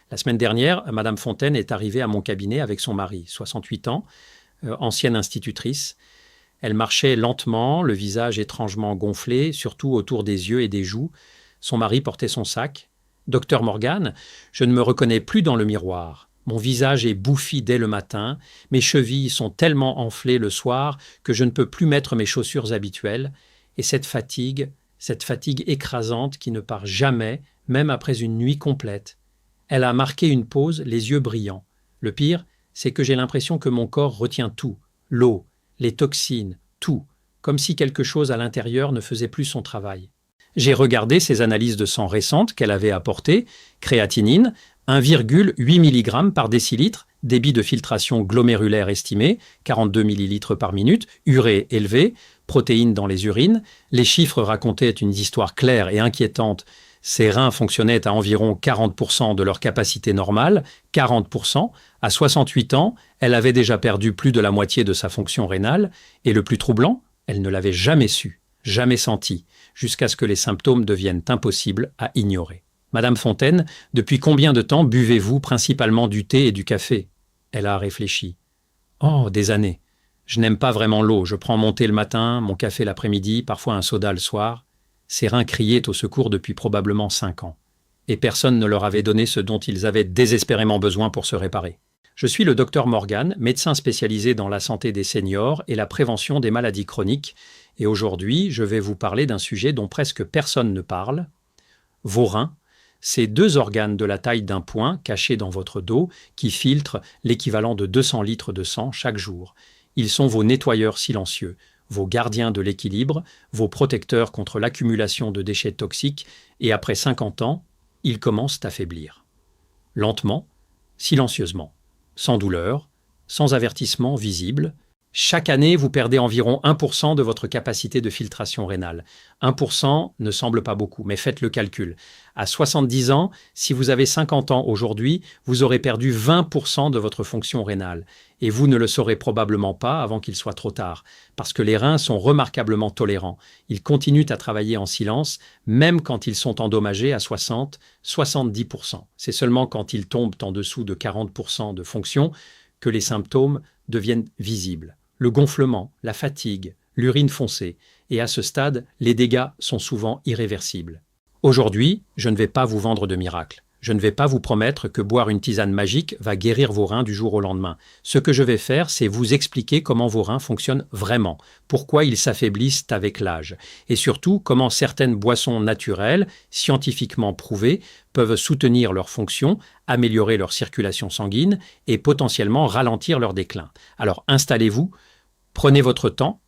La semaine dernière, Madame Fontaine est arrivée à mon cabinet avec son mari, 68 ans, ancienne institutrice. Elle marchait lentement, le visage étrangement gonflé, surtout autour des yeux et des joues. Son mari portait son sac. « Docteur Morgan, je ne me reconnais plus dans le miroir. Mon visage est bouffi dès le matin, mes chevilles sont tellement enflées le soir que je ne peux plus mettre mes chaussures habituelles. Et cette fatigue écrasante qui ne part jamais, même après une nuit complète. » Elle a marqué une pause, les yeux brillants. Le pire, c'est que j'ai l'impression que mon corps retient tout. L'eau, les toxines, tout. Comme si quelque chose à l'intérieur ne faisait plus son travail. J'ai regardé ses analyses de sang récentes qu'elle avait apportées. Créatinine, 1,8 mg par décilitre, débit de filtration glomérulaire estimé, 42 ml par minute, urée élevée, protéines dans les urines. Les chiffres racontaient une histoire claire et inquiétante. Ses reins fonctionnaient à environ 40% de leur capacité normale, 40%. À 68 ans, elle avait déjà perdu plus de la moitié de sa fonction rénale. Et le plus troublant, elle ne l'avait jamais su, jamais senti, jusqu'à ce que les symptômes deviennent impossibles à ignorer. « Madame Fontaine, depuis combien de temps buvez-vous principalement du thé et du café ?» Elle a réfléchi. « Oh, des années. Je n'aime pas vraiment l'eau. Je prends mon thé le matin, mon café l'après-midi, parfois un soda le soir. » Ses reins criaient au secours depuis probablement 5 ans. Et personne ne leur avait donné ce dont ils avaient désespérément besoin pour se réparer. Je suis le docteur Morgan, médecin spécialisé dans la santé des seniors et la prévention des maladies chroniques. Et aujourd'hui, je vais vous parler d'un sujet dont presque personne ne parle. Vos reins, ces 2 organes de la taille d'un poing cachés dans votre dos qui filtrent l'équivalent de 200 litres de sang chaque jour. Ils sont vos nettoyeurs silencieux, vos gardiens de l'équilibre, vos protecteurs contre l'accumulation de déchets toxiques, et après 50 ans, ils commencent à faiblir. Lentement, silencieusement, sans douleur, sans avertissement visible. Chaque année, vous perdez environ 1% de votre capacité de filtration rénale. 1% ne semble pas beaucoup, mais faites le calcul. À 70 ans, si vous avez 50 ans aujourd'hui, vous aurez perdu 20% de votre fonction rénale. Et vous ne le saurez probablement pas avant qu'il soit trop tard, parce que les reins sont remarquablement tolérants. Ils continuent à travailler en silence, même quand ils sont endommagés à 60-70%. C'est seulement quand ils tombent en dessous de 40% de fonction que les symptômes deviennent visibles. Le gonflement, la fatigue, l'urine foncée. Et à ce stade, les dégâts sont souvent irréversibles. Aujourd'hui, je ne vais pas vous vendre de miracle. Je ne vais pas vous promettre que boire une tisane magique va guérir vos reins du jour au lendemain. Ce que je vais faire, c'est vous expliquer comment vos reins fonctionnent vraiment, pourquoi ils s'affaiblissent avec l'âge, et surtout comment certaines boissons naturelles, scientifiquement prouvées, peuvent soutenir leur fonction, améliorer leur circulation sanguine et potentiellement ralentir leur déclin. Alors installez-vous, prenez votre temps,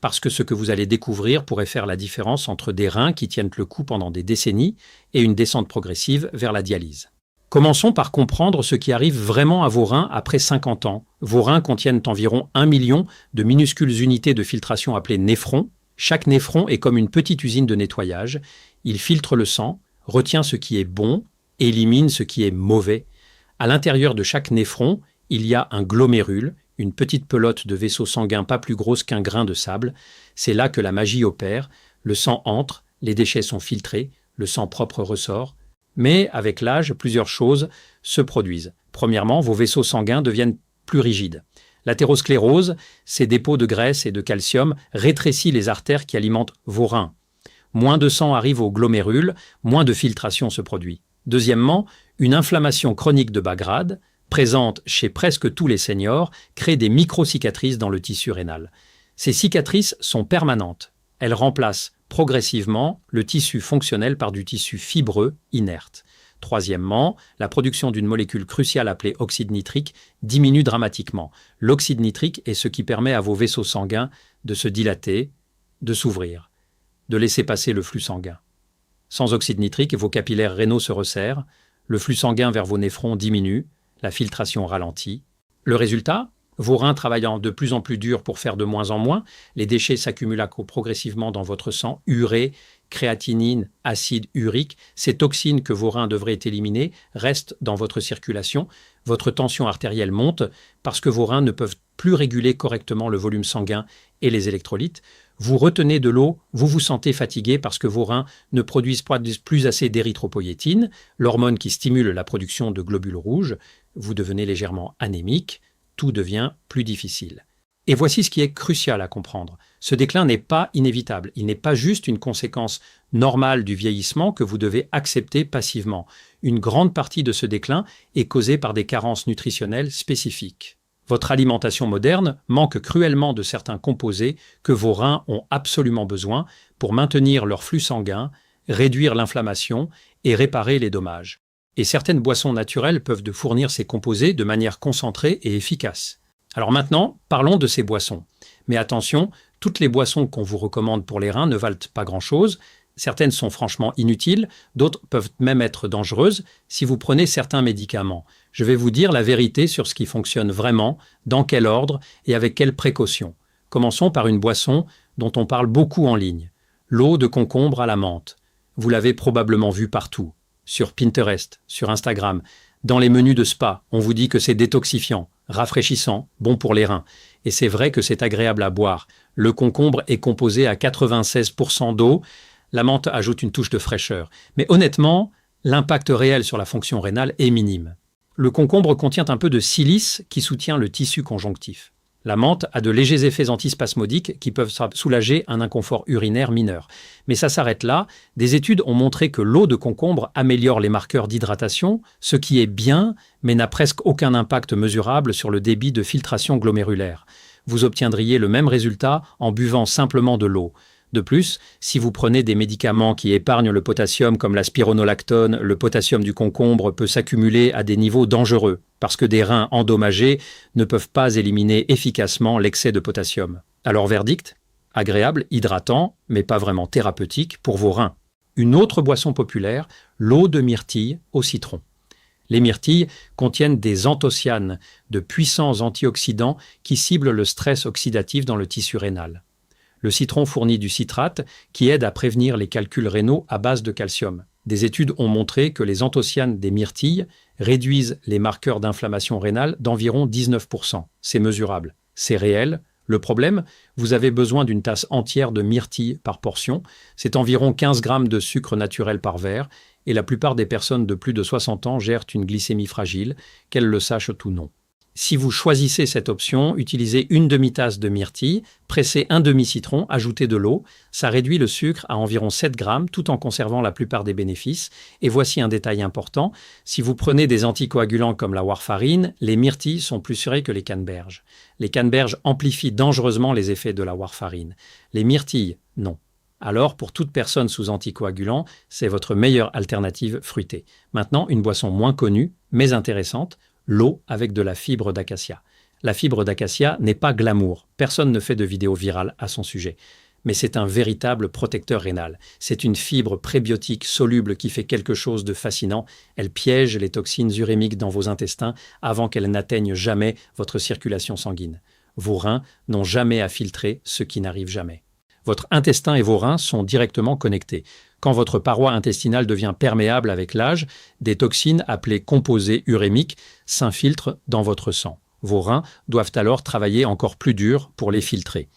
parce que ce que vous allez découvrir pourrait faire la différence entre des reins qui tiennent le coup pendant des décennies et une descente progressive vers la dialyse. Commençons par comprendre ce qui arrive vraiment à vos reins après 50 ans. Vos reins contiennent environ 1 million de minuscules unités de filtration appelées néphrons. Chaque néphron est comme une petite usine de nettoyage. Il filtre le sang, retient ce qui est bon, élimine ce qui est mauvais. À l'intérieur de chaque néphron, il y a un glomérule, une petite pelote de vaisseau sanguin pas plus grosse qu'un grain de sable. C'est là que la magie opère. Le sang entre, les déchets sont filtrés, le sang propre ressort. Mais avec l'âge, plusieurs choses se produisent. Premièrement, vos vaisseaux sanguins deviennent plus rigides. L'athérosclérose, ces dépôts de graisse et de calcium, rétrécit les artères qui alimentent vos reins. Moins de sang arrive au glomérule, moins de filtration se produit. Deuxièmement, une inflammation chronique de bas grade, présente chez presque tous les seniors, crée des micro-cicatrices dans le tissu rénal. Ces cicatrices sont permanentes. Elles remplacent progressivement le tissu fonctionnel par du tissu fibreux, inerte. Troisièmement, la production d'une molécule cruciale appelée oxyde nitrique diminue dramatiquement. L'oxyde nitrique est ce qui permet à vos vaisseaux sanguins de se dilater, de s'ouvrir, de laisser passer le flux sanguin. Sans oxyde nitrique, vos capillaires rénaux se resserrent, le flux sanguin vers vos néphrons diminue, la filtration ralentit. Le résultat, vos reins travaillant de plus en plus dur pour faire de moins en moins, les déchets s'accumulent progressivement dans votre sang, urée, créatinine, acide urique. Ces toxines que vos reins devraient éliminer restent dans votre circulation. Votre tension artérielle monte parce que vos reins ne peuvent plus réguler correctement le volume sanguin et les électrolytes. Vous retenez de l'eau, vous vous sentez fatigué parce que vos reins ne produisent plus assez d'érythropoïétine, l'hormone qui stimule la production de globules rouges, vous devenez légèrement anémique, tout devient plus difficile. Et voici ce qui est crucial à comprendre. Ce déclin n'est pas inévitable. Il n'est pas juste une conséquence normale du vieillissement que vous devez accepter passivement. Une grande partie de ce déclin est causée par des carences nutritionnelles spécifiques. Votre alimentation moderne manque cruellement de certains composés que vos reins ont absolument besoin pour maintenir leur flux sanguin, réduire l'inflammation et réparer les dommages. Et certaines boissons naturelles peuvent fournir ces composés de manière concentrée et efficace. Alors maintenant, parlons de ces boissons. Mais attention, toutes les boissons qu'on vous recommande pour les reins ne valent pas grand-chose. Certaines sont franchement inutiles, d'autres peuvent même être dangereuses si vous prenez certains médicaments. Je vais vous dire la vérité sur ce qui fonctionne vraiment, dans quel ordre et avec quelles précautions. Commençons par une boisson dont on parle beaucoup en ligne. L'eau de concombre à la menthe. Vous l'avez probablement vue partout. Sur Pinterest, sur Instagram. Dans les menus de spa, on vous dit que c'est détoxifiant, rafraîchissant, bon pour les reins. Et c'est vrai que c'est agréable à boire. Le concombre est composé à 96% d'eau. La menthe ajoute une touche de fraîcheur. Mais honnêtement, l'impact réel sur la fonction rénale est minime. Le concombre contient un peu de silice qui soutient le tissu conjonctif. La menthe a de légers effets antispasmodiques qui peuvent soulager un inconfort urinaire mineur. Mais ça s'arrête là. Des études ont montré que l'eau de concombre améliore les marqueurs d'hydratation, ce qui est bien, mais n'a presque aucun impact mesurable sur le débit de filtration glomérulaire. Vous obtiendriez le même résultat en buvant simplement de l'eau. De plus, si vous prenez des médicaments qui épargnent le potassium comme la spironolactone, le potassium du concombre peut s'accumuler à des niveaux dangereux, parce que des reins endommagés ne peuvent pas éliminer efficacement l'excès de potassium. Alors verdict, agréable, hydratant, mais pas vraiment thérapeutique pour vos reins. Une autre boisson populaire, l'eau de myrtille au citron. Les myrtilles contiennent des anthocyanes, de puissants antioxydants qui ciblent le stress oxydatif dans le tissu rénal. Le citron fournit du citrate qui aide à prévenir les calculs rénaux à base de calcium. Des études ont montré que les anthocyanes des myrtilles réduisent les marqueurs d'inflammation rénale d'environ 19%. C'est mesurable, c'est réel. Le problème, vous avez besoin d'une tasse entière de myrtilles par portion. C'est environ 15 grammes de sucre naturel par verre et la plupart des personnes de plus de 60 ans gèrent une glycémie fragile, qu'elles le sachent ou non. Si vous choisissez cette option, utilisez une demi-tasse de myrtille, pressez un demi-citron, ajoutez de l'eau. Ça réduit le sucre à environ 7 grammes tout en conservant la plupart des bénéfices. Et voici un détail important. Si vous prenez des anticoagulants comme la warfarine, les myrtilles sont plus sûres que les canneberges. Les canneberges amplifient dangereusement les effets de la warfarine. Les myrtilles, non. Alors, pour toute personne sous anticoagulant, c'est votre meilleure alternative fruitée. Maintenant, une boisson moins connue, mais intéressante, l'eau avec de la fibre d'acacia. La fibre d'acacia n'est pas glamour. Personne ne fait de vidéo virale à son sujet. Mais c'est un véritable protecteur rénal. C'est une fibre prébiotique soluble qui fait quelque chose de fascinant. Elle piège les toxines urémiques dans vos intestins avant qu'elles n'atteignent jamais votre circulation sanguine. Vos reins n'ont jamais à filtrer ce qui n'arrive jamais. Votre intestin et vos reins sont directement connectés. Quand votre paroi intestinale devient perméable avec l'âge, des toxines appelées composés urémiques s'infiltrent dans votre sang. Vos reins doivent alors travailler encore plus dur pour les filtrer.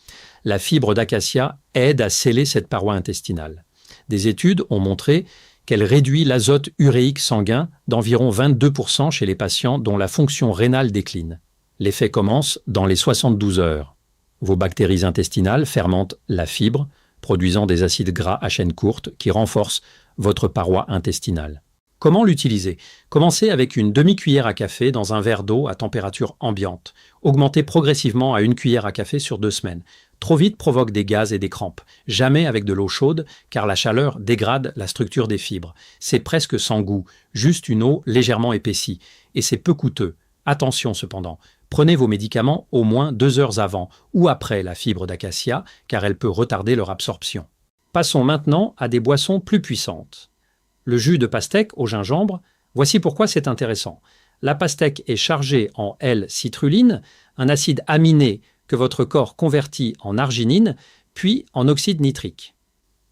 La fibre d'acacia aide à sceller cette paroi intestinale. Des études ont montré qu'elle réduit l'azote uréique sanguin d'environ 22% chez les patients dont la fonction rénale décline. L'effet commence dans les 72 heures. Vos bactéries intestinales fermentent la fibre, produisant des acides gras à chaîne courte qui renforcent votre paroi intestinale. Comment l'utiliser? Commencez avec une demi-cuillère à café dans un verre d'eau à température ambiante. Augmentez progressivement à 1 cuillère à café sur 2 semaines. Trop vite provoque des gaz et des crampes. Jamais avec de l'eau chaude, car la chaleur dégrade la structure des fibres. C'est presque sans goût, juste une eau légèrement épaissie. Et c'est peu coûteux. Attention cependant, prenez vos médicaments au moins 2 heures avant ou après la fibre d'acacia, car elle peut retarder leur absorption. Passons maintenant à des boissons plus puissantes. Le jus de pastèque au gingembre, voici pourquoi c'est intéressant. La pastèque est chargée en L-citrulline, un acide aminé que votre corps convertit en arginine, puis en oxyde nitrique.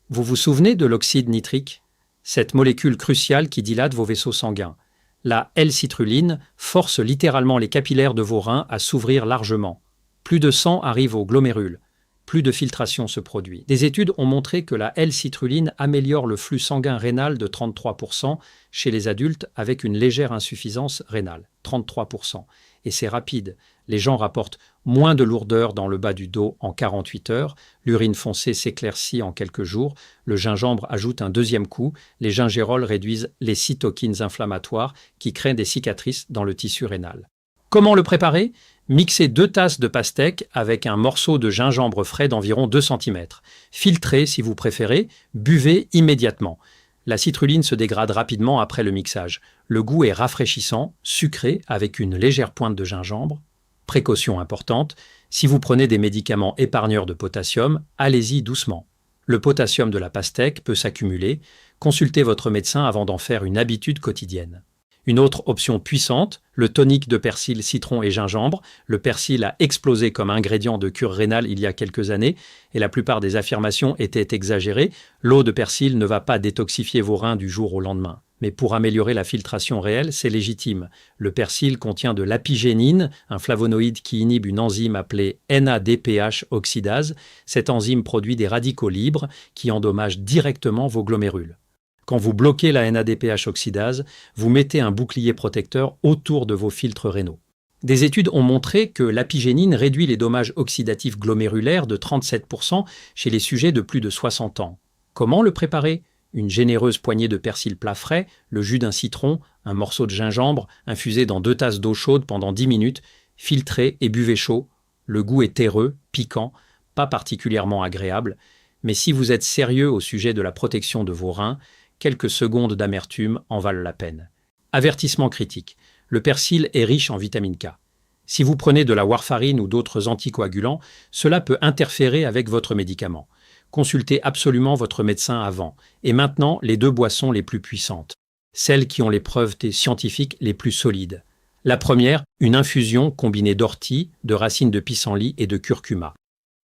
Vous vous souvenez de l'oxyde nitrique? Cette molécule cruciale qui dilate vos vaisseaux sanguins. La L-citrulline force littéralement les capillaires de vos reins à s'ouvrir largement. Plus de sang arrive aux glomérules. plus de filtration se produit. Des études ont montré que la L-citrulline améliore le flux sanguin rénal de 33% chez les adultes avec une légère insuffisance rénale, 33%. Et c'est rapide. Les gens rapportent moins de lourdeur dans le bas du dos en 48 heures, l'urine foncée s'éclaircit en quelques jours, le gingembre ajoute un deuxième coup, les gingérols réduisent les cytokines inflammatoires qui créent des cicatrices dans le tissu rénal. Comment le préparer ? Mixez 2 tasses de pastèque avec un morceau de gingembre frais d'environ 2 cm. Filtrez si vous préférez, buvez immédiatement. La citrulline se dégrade rapidement après le mixage. Le goût est rafraîchissant, sucré avec une légère pointe de gingembre. Précaution importante, si vous prenez des médicaments épargneurs de potassium, allez-y doucement. Le potassium de la pastèque peut s'accumuler. Consultez votre médecin avant d'en faire une habitude quotidienne. Une autre option puissante, le tonique de persil, citron et gingembre. Le persil a explosé comme ingrédient de cure rénale il y a quelques années et la plupart des affirmations étaient exagérées. L'eau de persil ne va pas détoxifier vos reins du jour au lendemain. Mais pour améliorer la filtration réelle, c'est légitime. Le persil contient de l'apigénine, un flavonoïde qui inhibe une enzyme appelée NADPH oxydase. Cette enzyme produit des radicaux libres qui endommagent directement vos glomérules. Quand vous bloquez la NADPH oxydase, vous mettez un bouclier protecteur autour de vos filtres rénaux. Des études ont montré que l'apigénine réduit les dommages oxydatifs glomérulaires de 37% chez les sujets de plus de 60 ans. Comment le préparer ? Une généreuse poignée de persil plat frais, le jus d'un citron, un morceau de gingembre, infusé dans 2 tasses d'eau chaude pendant 10 minutes, filtrez et buvez chaud. Le goût est terreux, piquant, pas particulièrement agréable, mais si vous êtes sérieux au sujet de la protection de vos reins, quelques secondes d'amertume en valent la peine. Avertissement critique. Le persil est riche en vitamine K. Si vous prenez de la warfarine ou d'autres anticoagulants, cela peut interférer avec votre médicament. Consultez absolument votre médecin avant. Et maintenant, les 2 boissons les plus puissantes. Celles qui ont les preuves scientifiques les plus solides. La première, une infusion combinée d'ortie, de racines de pissenlit et de curcuma.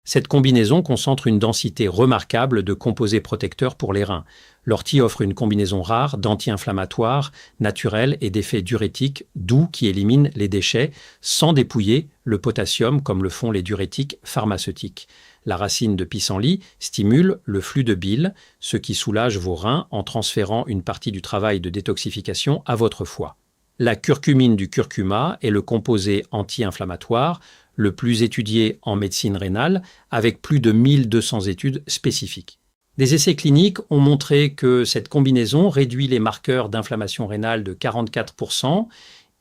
Cette combinaison concentre une densité remarquable de composés protecteurs pour les reins. L'ortie offre une combinaison rare d'anti-inflammatoires, naturels et d'effets diurétiques doux qui éliminent les déchets sans dépouiller le potassium comme le font les diurétiques pharmaceutiques. La racine de pissenlit stimule le flux de bile, ce qui soulage vos reins en transférant une partie du travail de détoxification à votre foie. La curcumine du curcuma est le composé anti-inflammatoire le plus étudié en médecine rénale, avec plus de 1200 études spécifiques. Des essais cliniques ont montré que cette combinaison réduit les marqueurs d'inflammation rénale de 44%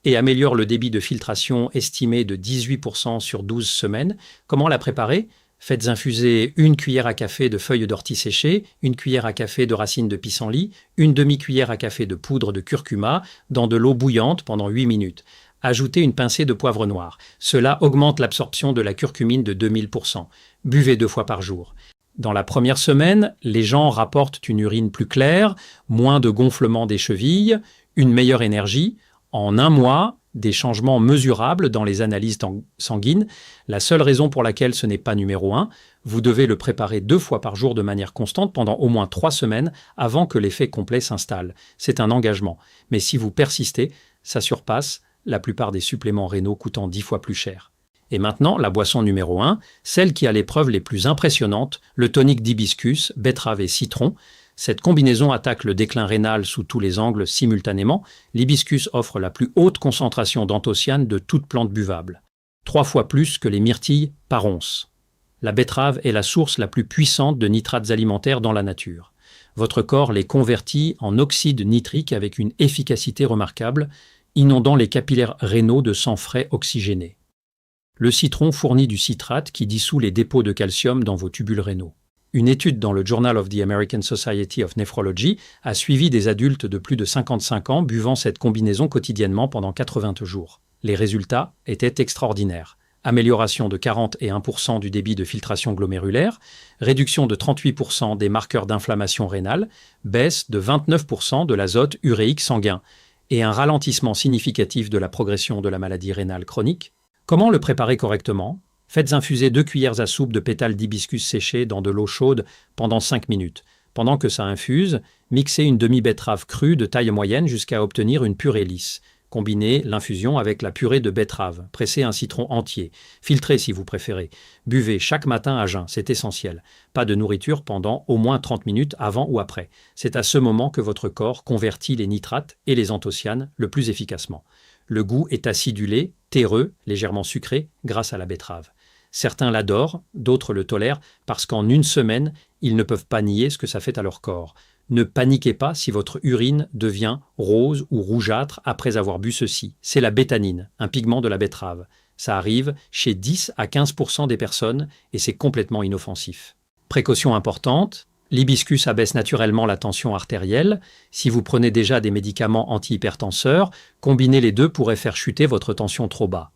et améliore le débit de filtration estimé de 18% sur 12 semaines. Comment la préparer ? Faites infuser 1 cuillère à café de feuilles d'ortie séchées, 1 cuillère à café de racines de pissenlit, 1 demi-cuillère à café de poudre de curcuma dans de l'eau bouillante pendant 8 minutes. Ajoutez une pincée de poivre noir. Cela augmente l'absorption de la curcumine de 2000%. Buvez 2 fois par jour. Dans la première semaine, les gens rapportent une urine plus claire, moins de gonflement des chevilles, une meilleure énergie. En 1 mois, des changements mesurables dans les analyses sanguines. La seule raison pour laquelle ce n'est pas numéro 1, vous devez le préparer 2 fois par jour de manière constante pendant au moins 3 semaines avant que l'effet complet s'installe. C'est un engagement. Mais si vous persistez, ça surpasse la plupart des suppléments rénaux coûtant 10 fois plus cher. Et maintenant, la boisson numéro 1, celle qui a les preuves les plus impressionnantes, le tonique d'hibiscus, betterave et citron. Cette combinaison attaque le déclin rénal sous tous les angles simultanément. L'hibiscus offre la plus haute concentration d'anthocyanes de toute plante buvable, 3 fois plus que les myrtilles par once. La betterave est la source la plus puissante de nitrates alimentaires dans la nature. Votre corps les convertit en oxyde nitrique avec une efficacité remarquable, inondant les capillaires rénaux de sang frais oxygéné. Le citron fournit du citrate qui dissout les dépôts de calcium dans vos tubules rénaux. Une étude dans le Journal of the American Society of Nephrology a suivi des adultes de plus de 55 ans buvant cette combinaison quotidiennement pendant 80 jours. Les résultats étaient extraordinaires. Amélioration de 41% du débit de filtration glomérulaire, réduction de 38% des marqueurs d'inflammation rénale, baisse de 29% de l'azote uréique sanguin et un ralentissement significatif de la progression de la maladie rénale chronique. Comment le préparer correctement ? Faites infuser 2 cuillères à soupe de pétales d'hibiscus séchés dans de l'eau chaude pendant 5 minutes. Pendant que ça infuse, mixez une demi-betterave crue de taille moyenne jusqu'à obtenir une purée lisse. Combinez l'infusion avec la purée de betterave. Pressez un citron entier. Filtrez si vous préférez. Buvez chaque matin à jeun, c'est essentiel. Pas de nourriture pendant au moins 30 minutes avant ou après. C'est à ce moment que votre corps convertit les nitrates et les anthocyanes le plus efficacement. Le goût est acidulé, terreux, légèrement sucré grâce à la betterave. Certains l'adorent, d'autres le tolèrent parce qu'en une semaine, ils ne peuvent pas nier ce que ça fait à leur corps. Ne paniquez pas si votre urine devient rose ou rougeâtre après avoir bu ceci. C'est la bétanine, un pigment de la betterave. Ça arrive chez 10 à 15% des personnes et c'est complètement inoffensif. Précaution importante, l'hibiscus abaisse naturellement la tension artérielle. Si vous prenez déjà des médicaments antihypertenseurs, combiner les deux pourrait faire chuter votre tension trop bas.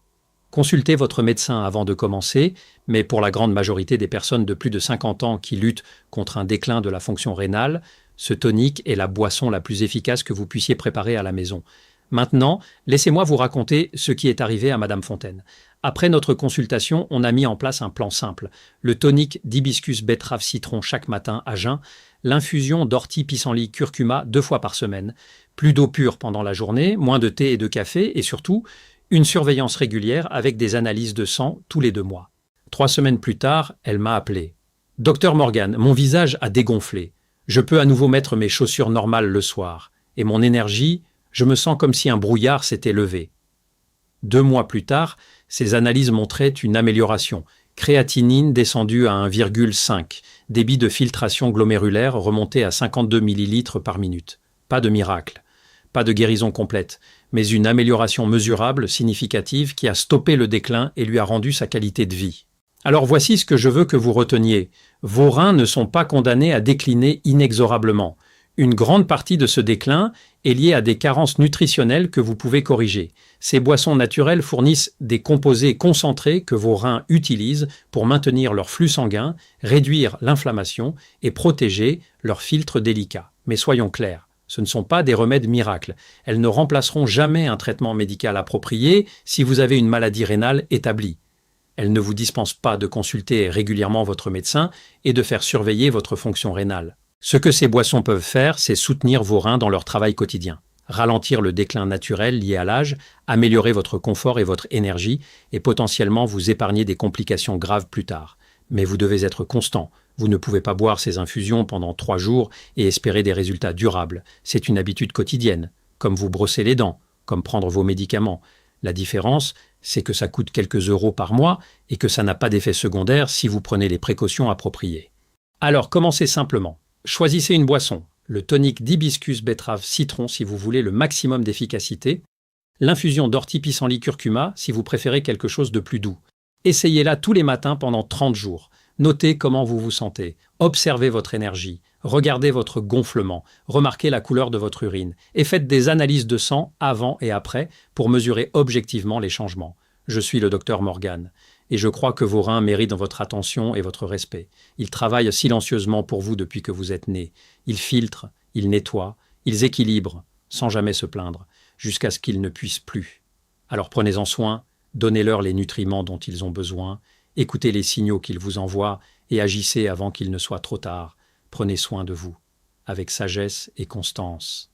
Consultez votre médecin avant de commencer, mais pour la grande majorité des personnes de plus de 50 ans qui luttent contre un déclin de la fonction rénale, ce tonique est la boisson la plus efficace que vous puissiez préparer à la maison. Maintenant, laissez-moi vous raconter ce qui est arrivé à Madame Fontaine. Après notre consultation, on a mis en place un plan simple. Le tonique d'hibiscus betterave citron chaque matin à jeun, l'infusion d'ortie pissenlit curcuma 2 fois par semaine, plus d'eau pure pendant la journée, moins de thé et de café et surtout, une surveillance régulière avec des analyses de sang tous les 2 mois. 3 semaines plus tard, elle m'a appelé. « Docteur Morgan, mon visage a dégonflé. Je peux à nouveau mettre mes chaussures normales le soir. Et mon énergie, je me sens comme si un brouillard s'était levé. » 2 mois plus tard, ces analyses montraient une amélioration. Créatinine descendue à 1,5, débit de filtration glomérulaire remonté à 52 ml par minute. Pas de miracle, pas de guérison complète, mais une amélioration mesurable, significative, qui a stoppé le déclin et lui a rendu sa qualité de vie. Alors voici ce que je veux que vous reteniez. Vos reins ne sont pas condamnés à décliner inexorablement. Une grande partie de ce déclin est liée à des carences nutritionnelles que vous pouvez corriger. Ces boissons naturelles fournissent des composés concentrés que vos reins utilisent pour maintenir leur flux sanguin, réduire l'inflammation et protéger leur filtre délicat. Mais soyons clairs, ce ne sont pas des remèdes miracles. Elles ne remplaceront jamais un traitement médical approprié si vous avez une maladie rénale établie. Elles ne vous dispensent pas de consulter régulièrement votre médecin et de faire surveiller votre fonction rénale. Ce que ces boissons peuvent faire, c'est soutenir vos reins dans leur travail quotidien, ralentir le déclin naturel lié à l'âge, améliorer votre confort et votre énergie et potentiellement vous épargner des complications graves plus tard. Mais vous devez être constant. Vous ne pouvez pas boire ces infusions pendant 3 jours et espérer des résultats durables. C'est une habitude quotidienne, comme vous brosser les dents, comme prendre vos médicaments. La différence, c'est que ça coûte quelques euros par mois et que ça n'a pas d'effet secondaire si vous prenez les précautions appropriées. Alors commencez simplement. Choisissez une boisson, le tonique d'hibiscus betterave citron si vous voulez le maximum d'efficacité, l'infusion d'ortie pissenlit curcuma si vous préférez quelque chose de plus doux. Essayez-la tous les matins pendant 30 jours. Notez comment vous vous sentez, observez votre énergie, regardez votre gonflement, remarquez la couleur de votre urine et faites des analyses de sang avant et après pour mesurer objectivement les changements. Je suis le docteur Morgan et je crois que vos reins méritent votre attention et votre respect. Ils travaillent silencieusement pour vous depuis que vous êtes né. Ils filtrent, ils nettoient, ils équilibrent, sans jamais se plaindre, jusqu'à ce qu'ils ne puissent plus. Alors prenez-en soin, donnez-leur les nutriments dont ils ont besoin, écoutez les signaux qu'ils vous envoient et agissez avant qu'il ne soit trop tard. Prenez soin de vous, avec sagesse et constance.